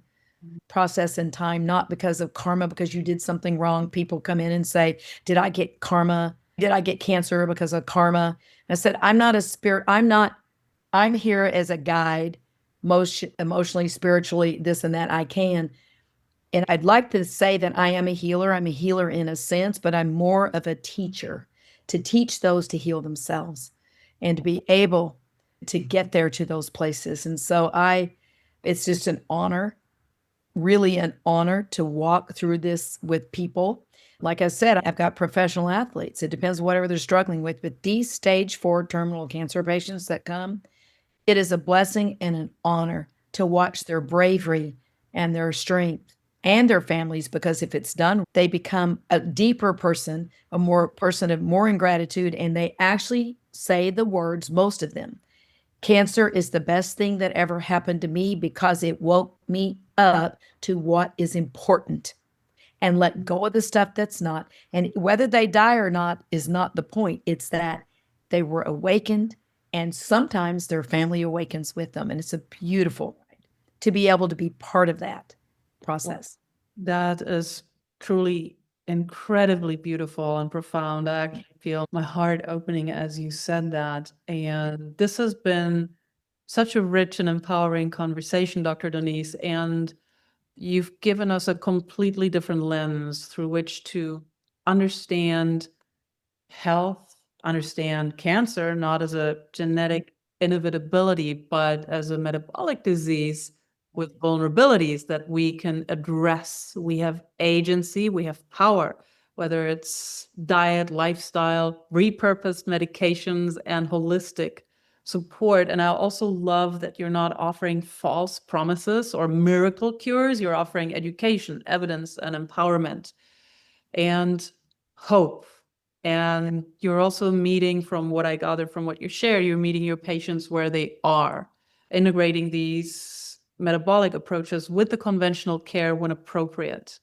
process and time, not because of karma, because you did something wrong. People come in and say, did I get karma? Did I get cancer because of karma? I said, I'm not a spirit. I'm here as a guide, most emotionally, spiritually, this and that I can. And I'd like to say that I am a healer. I'm a healer in a sense, but I'm more of a teacher, to teach those to heal themselves and to be able to get there to those places. And so it's just an honor, really an honor to walk through this with people. Like I said, I've got professional athletes. It depends whatever they're struggling with. But these stage 4 terminal cancer patients that come, it is a blessing and an honor to watch their bravery and their strength and their families, because if it's done, they become a deeper person, a person of more ingratitude, and they actually say the words, most of them, cancer is the best thing that ever happened to me because it woke me up to what is important and let go of the stuff that's not. And whether they die or not is not the point. It's that they were awakened, and sometimes their family awakens with them. And it's a beautiful ride to be able to be part of that process. That is truly incredibly beautiful and profound. I actually feel my heart opening as you said that. And this has been such a rich and empowering conversation, Dr. Donese. And you've given us a completely different lens through which to understand health, understand cancer, not as a genetic inevitability, but as a metabolic disease with vulnerabilities that we can address. We have agency, we have power, whether it's diet, lifestyle, repurposed medications, and holistic support. And I also love that you're not offering false promises or miracle cures. You're offering education, evidence, and empowerment and hope. And you're also meeting, from what I gather from what you share, you're meeting your patients where they are, integrating these metabolic approaches with the conventional care when appropriate.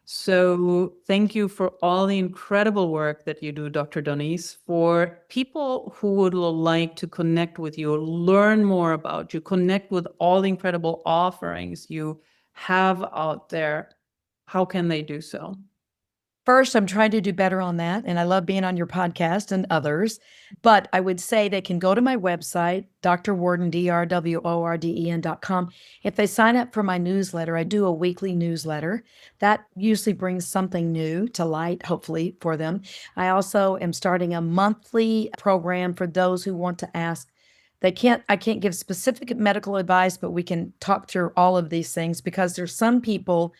So thank you for all the incredible work that you do, Dr. Donese. For people who would like to connect with you, learn more about you, connect with all the incredible offerings you have out there, how can they do so? First, I'm trying to do better on that, and I love being on your podcast and others. But I would say they can go to my website, drwarden, drworden.com. If they sign up for my newsletter, I do a weekly newsletter. That usually brings something new to light, hopefully, for them. I also am starting a monthly program for those who want to ask. I can't give specific medical advice, but we can talk through all of these things, because there's some people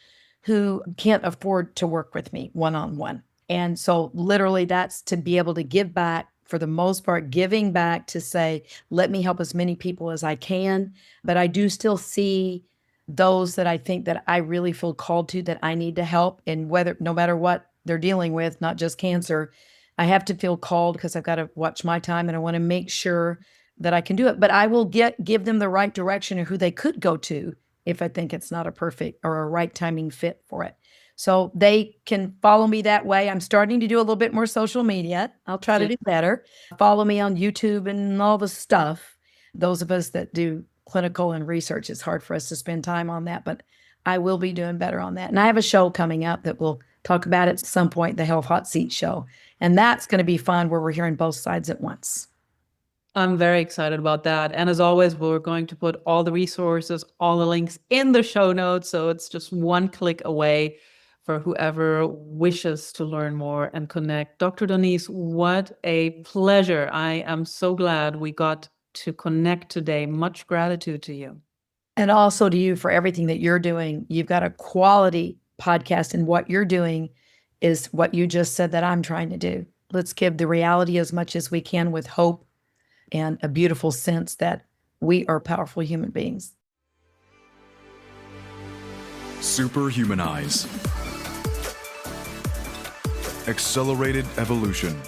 who can't afford to work with me one-on-one. And so literally that's to be able to give back, for the most part, giving back to say, let me help as many people as I can. But I do still see those that I think that I really feel called to, that I need to help. And no matter what they're dealing with, not just cancer, I have to feel called, because I've got to watch my time, and I want to make sure that I can do it. But I will give them the right direction of who they could go to if I think it's not a perfect or a right timing fit for it. So they can follow me that way. I'm starting to do a little bit more social media. I'll try to do better. Follow me on YouTube and all the stuff. Those of us that do clinical and research, it's hard for us to spend time on that, but I will be doing better on that. And I have a show coming up that we'll talk about at some point, the Health Hot Seat show. And that's going to be fun where we're hearing both sides at once. I'm very excited about that. And as always, we're going to put all the resources, all the links in the show notes. So it's just one click away for whoever wishes to learn more and connect. Dr. Donese, what a pleasure. I am so glad we got to connect today. Much gratitude to you. And also to you for everything that you're doing. You've got a quality podcast, and what you're doing is what you just said that I'm trying to do. Let's give the reality as much as we can with hope and a beautiful sense that we are powerful human beings. Superhumanize. Accelerated evolution.